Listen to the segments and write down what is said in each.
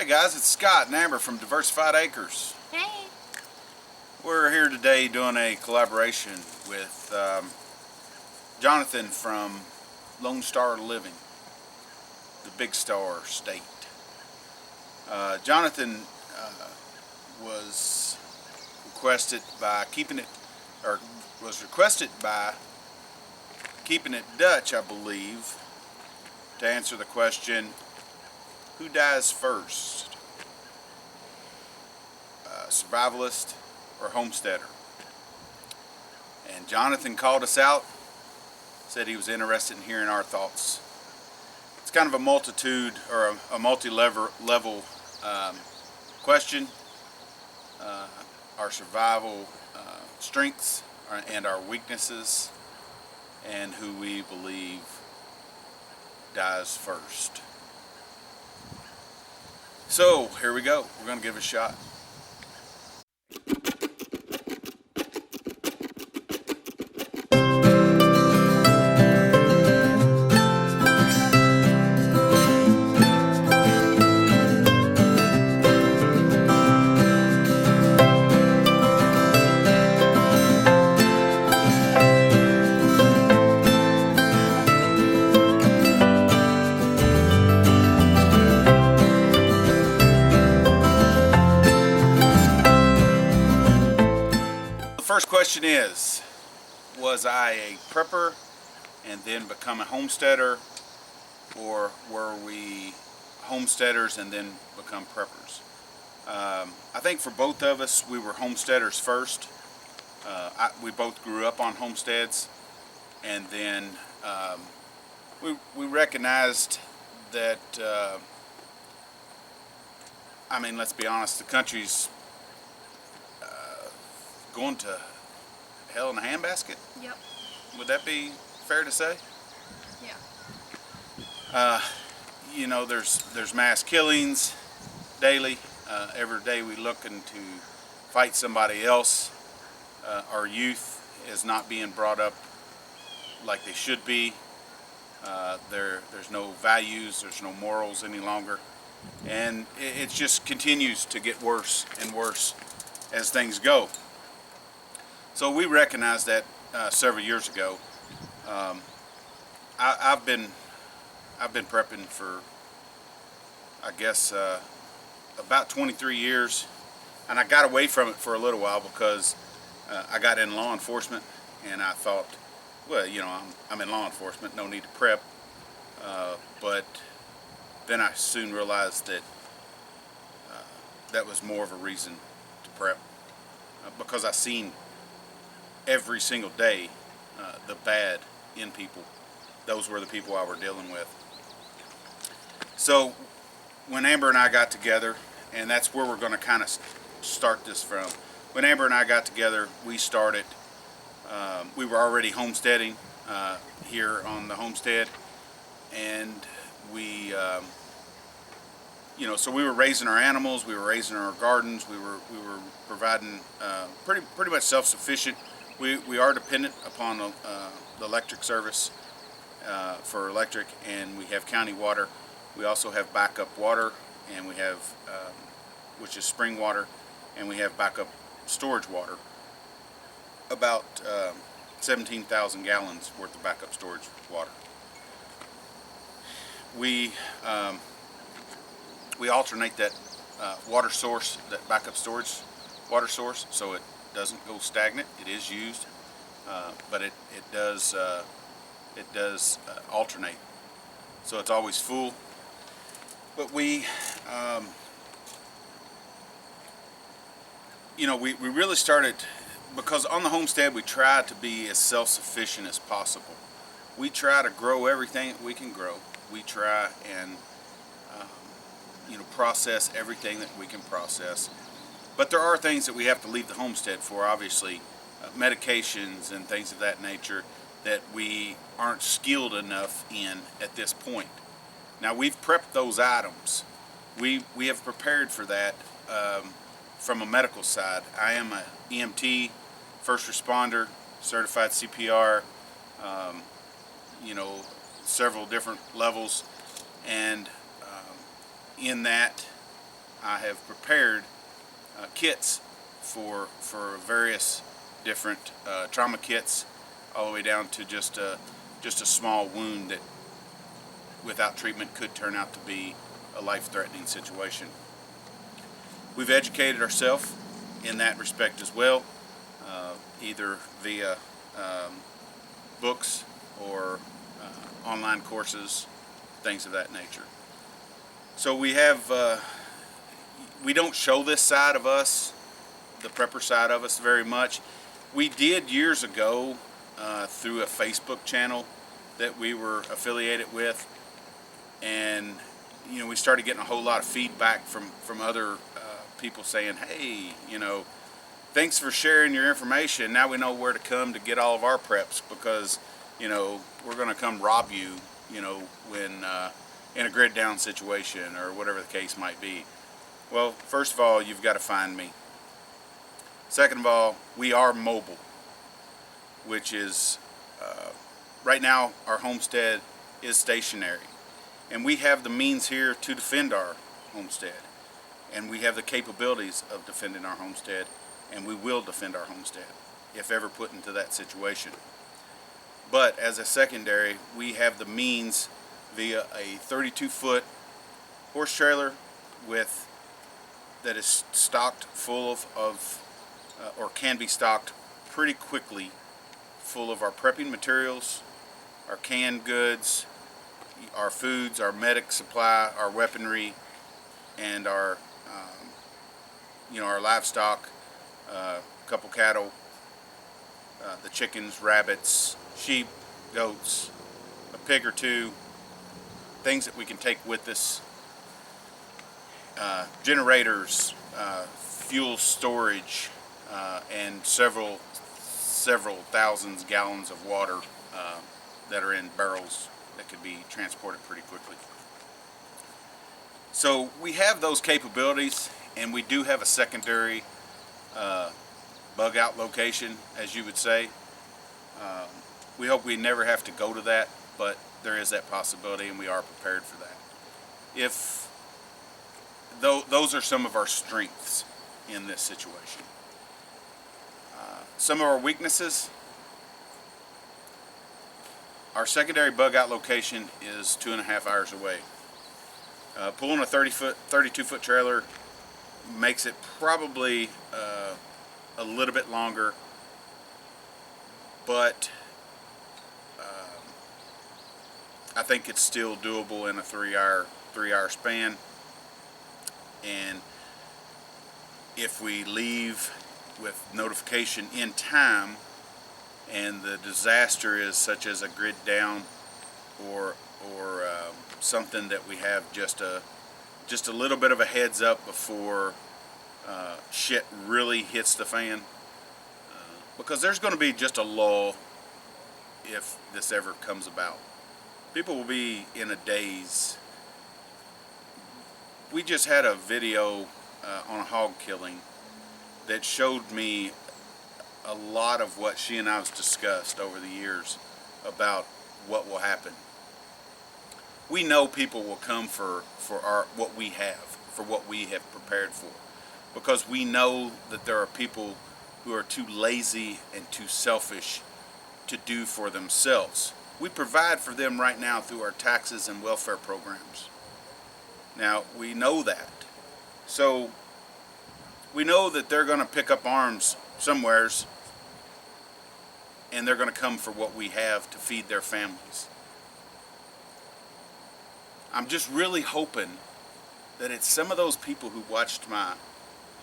Hey guys, it's Scott and Amber from Diversified Acres. Hey! We're here today doing a collaboration with Jonathan from Lone Star Living, the Big Star State. Jonathan was requested by keeping it Dutch, I believe, to answer the question, who dies first? Survivalist or homesteader? And Jonathan called us out, said he was interested in hearing our thoughts. It's kind of a multitude or a multi-level question. Our survival strengths and our weaknesses, and who we believe dies first. So here we go. We're going to give it a shot. First question is, was I a prepper and then become a homesteader, or were we homesteaders and then become preppers? I think for both of us, we were homesteaders first. We both grew up on homesteads, and then we recognized that, I mean, let's be honest, the country's going to hell in a handbasket? Yep. Would that be fair to say? Yeah. You know, there's mass killings daily. Every day we looking to fight somebody else. Our youth is not being brought up like they should be. There's no values, there's no morals any longer. And it just continues to get worse and worse as things go. So we recognized that several years ago. I've been prepping for, I guess, about 23 years, and I got away from it for a little while because I got in law enforcement, and I thought, well, you know, I'm in law enforcement, no need to prep. But then I soon realized that that was more of a reason to prep, because I seen every single day the bad in people. Those were the people I were dealing with. So when Amber and I got together, and that's where we're going to kind of start this from. When Amber and I got together, we started, we were already homesteading here on the homestead, and we, you know, so we were raising our animals, we were raising our gardens, we were providing pretty much self-sufficient. We are dependent upon the electric service for electric, and we have county water. We also have backup water, and we have, which is spring water, and we have backup storage water. About 17,000 gallons worth of backup storage water. We alternate that water source, that backup storage water source, so it doesn't go stagnant. It is used, but it does alternate, so it's always full. But we, you know, we really started, because on the homestead we try to be as self-sufficient as possible. We try to grow everything that we can grow. We try and you know, process everything that we can process. But there are things that we have to leave the homestead for, obviously, medications and things of that nature that we aren't skilled enough in at this point. Now, we've prepped those items. We have prepared for that from a medical side. I am an EMT, first responder, certified CPR, you know, several different levels, and in that I have prepared kits for various different trauma kits, all the way down to just a small wound that without treatment could turn out to be a life-threatening situation. We've educated ourselves in that respect as well, either via books or online courses, things of that nature. So we have, we don't show this side of us, the prepper side of us, very much. We did years ago through a Facebook channel that we were affiliated with, and you know, we started getting a whole lot of feedback from other people saying, hey, you know, thanks for sharing your information. Now we know where to come to get all of our preps, because you know, we're going to come rob you, you know, when in a grid down situation or whatever the case might be. Well, first of all, you've got to find me. Second of all, we are mobile, which is right now our homestead is stationary, and we have the means here to defend our homestead, and we have the capabilities of defending our homestead, and we will defend our homestead if ever put into that situation. But as a secondary, we have the means via a 32-foot horse trailer that is stocked full of or can be stocked pretty quickly, full of our prepping materials, our canned goods, our foods, our medic supply, our weaponry, and our you know, our livestock, a couple cattle, the chickens, rabbits, sheep, goats, a pig or two, things that we can take with us, generators, fuel storage, and several thousands gallons of water that are in barrels that could be transported pretty quickly. So we have those capabilities, and we do have a secondary bug out location, as you would say. We hope we never have to go to that, but there is that possibility, and we are prepared for that. If those are some of our strengths in this situation. Some of our weaknesses: our secondary bug out location is 2.5 hours away. Pulling a 32-foot trailer makes it probably a little bit longer, but I think it's still doable in a 3-hour span. And if we leave with notification in time, and the disaster is such as a grid down or something that we have just a little bit of a heads up before shit really hits the fan, because there's going to be just a lull if this ever comes about. People will be in a daze. We just had a video on a hog killing that showed me a lot of what she and I have discussed over the years about what will happen. We know people will come for what we have prepared for, because we know that there are people who are too lazy and too selfish to do for themselves. We provide for them right now through our taxes and welfare programs. Now, we know that. So we know that they're going to pick up arms somewheres, and they're going to come for what we have to feed their families. I'm just really hoping that it's some of those people who watched my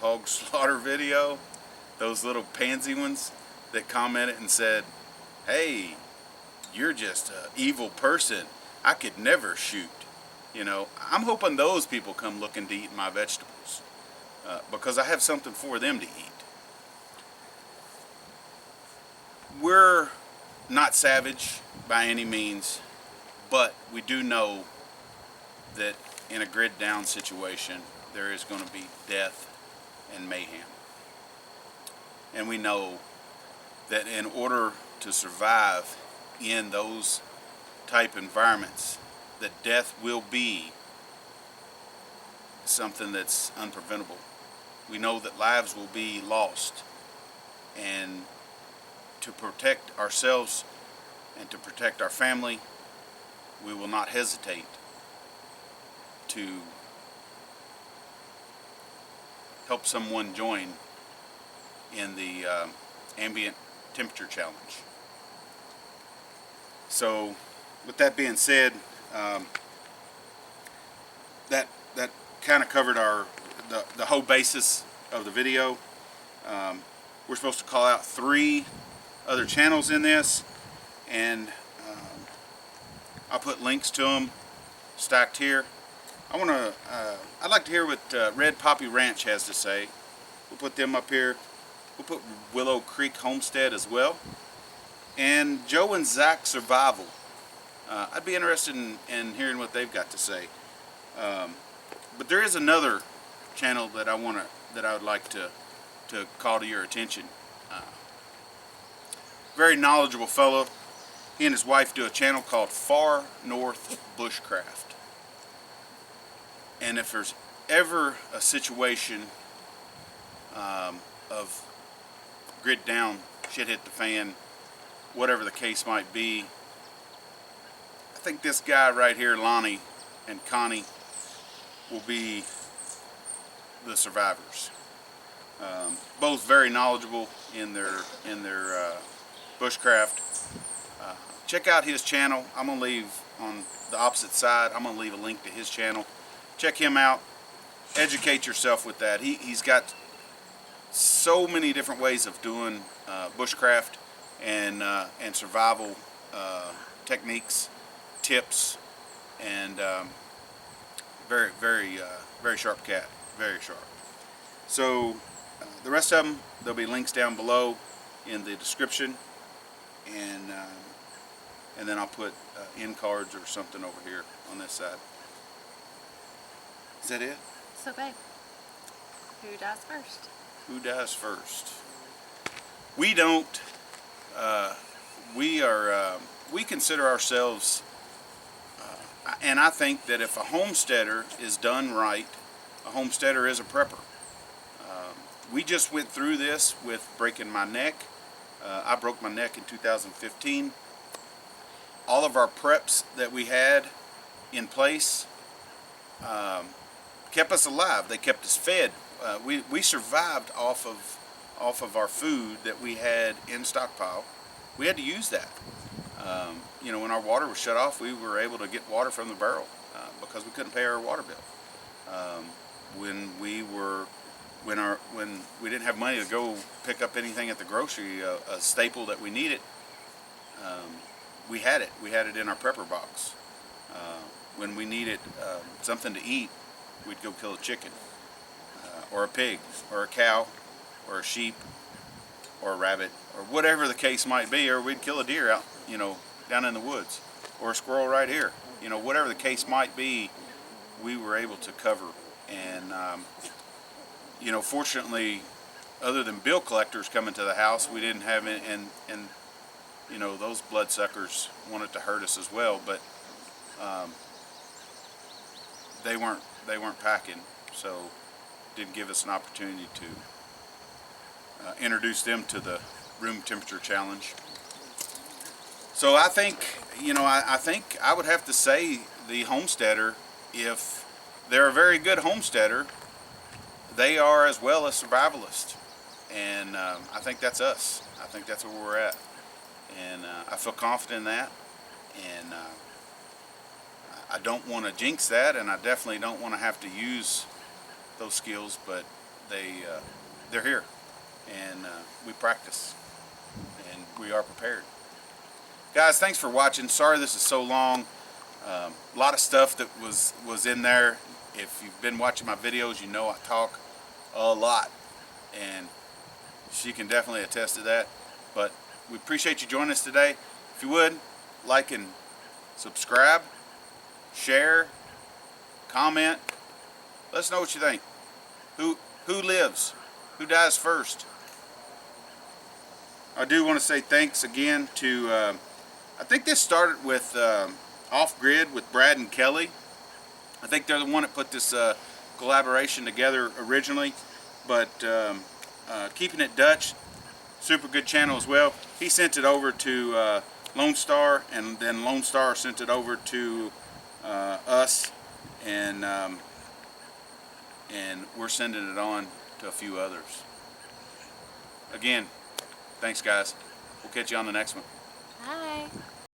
hog slaughter video, those little pansy ones that commented and said, hey, you're just an evil person. I could never shoot. You know, I'm hoping those people come looking to eat my vegetables, because I have something for them to eat. We're not savage by any means, but we do know that in a grid down situation there is going to be death and mayhem. And we know that in order to survive in those type environments, that death will be something that's unpreventable. We know that lives will be lost, and to protect ourselves and to protect our family, we will not hesitate to help someone join in the ambient temperature challenge. So with that being said, that kind of covered the whole basis of the video. We're supposed to call out 3 other channels in this, and I'll put links to them stacked here. I'd like to hear what Red Poppy Ranch has to say. We'll put them up here. We'll put Willow Creek Homestead as well, and JoeandZachSurvival. I'd be interested in hearing what they've got to say. But there is another channel that I would like to call to your attention. Very knowledgeable fellow. He and his wife do a channel called Far North Bushcraft. And if there's ever a situation of grid down, shit hit the fan, whatever the case might be, I think this guy right here, Lonnie and Connie, will be the survivors. Both very knowledgeable in their bushcraft. Check out his channel. I'm gonna leave on the opposite side. I'm gonna leave a link to his channel. Check him out. Educate yourself with that. He's got so many different ways of doing bushcraft and survival techniques, tips, and very sharp cat. Very sharp. So the rest of them, there'll be links down below in the description, and then I'll put end cards or something over here on this side. Is that it? So babe, who dies first? Who dies first? We don't. We consider ourselves, and I think that if a homesteader is done right, a homesteader is a prepper. We just went through this with breaking my neck. I broke my neck in 2015. All of our preps that we had in place kept us alive. They kept us fed. We survived off of our food that we had in stockpile. We had to use that. When our water was shut off, we were able to get water from the barrel because we couldn't pay our water bill. When we didn't have money to go pick up anything at the grocery, a staple that we needed, we had it. We had it in our prepper box. When we needed something to eat, we'd go kill a chicken, or a pig, or a cow, or a sheep, or a rabbit, or whatever the case might be, or we'd kill a deer out, down in the woods, or a squirrel right here. Whatever the case might be, we were able to cover. And fortunately, other than bill collectors coming to the house, we didn't have any, and those bloodsuckers wanted to hurt us as well, but they weren't packing, so didn't give us an opportunity to introduce them to the room temperature challenge. So I think I would have to say the homesteader, if they're a very good homesteader, they are as well a survivalist, and I think that's us. I think that's where we're at, and I feel confident in that, and I don't want to jinx that, and I definitely don't want to have to use those skills, but they're here, and we practice, and we are prepared. Guys, thanks for watching. Sorry this is so long. A lot of stuff that was in there. If you've been watching my videos, I talk a lot, and she can definitely attest to that. But we appreciate you joining us today. If you would, like and subscribe, share, comment. Let us know what you think. Who lives? Who dies first? I do want to say thanks again to, I think this started with Off Grid with Brad and Kelly. I think they're the one that put this collaboration together originally, but Keeping It Dutch, super good channel as well. He sent it over to Lone Star, and then Lone Star sent it over to us, and we're sending it on to a few others. Again, thanks guys. We'll catch you on the next one. Bye.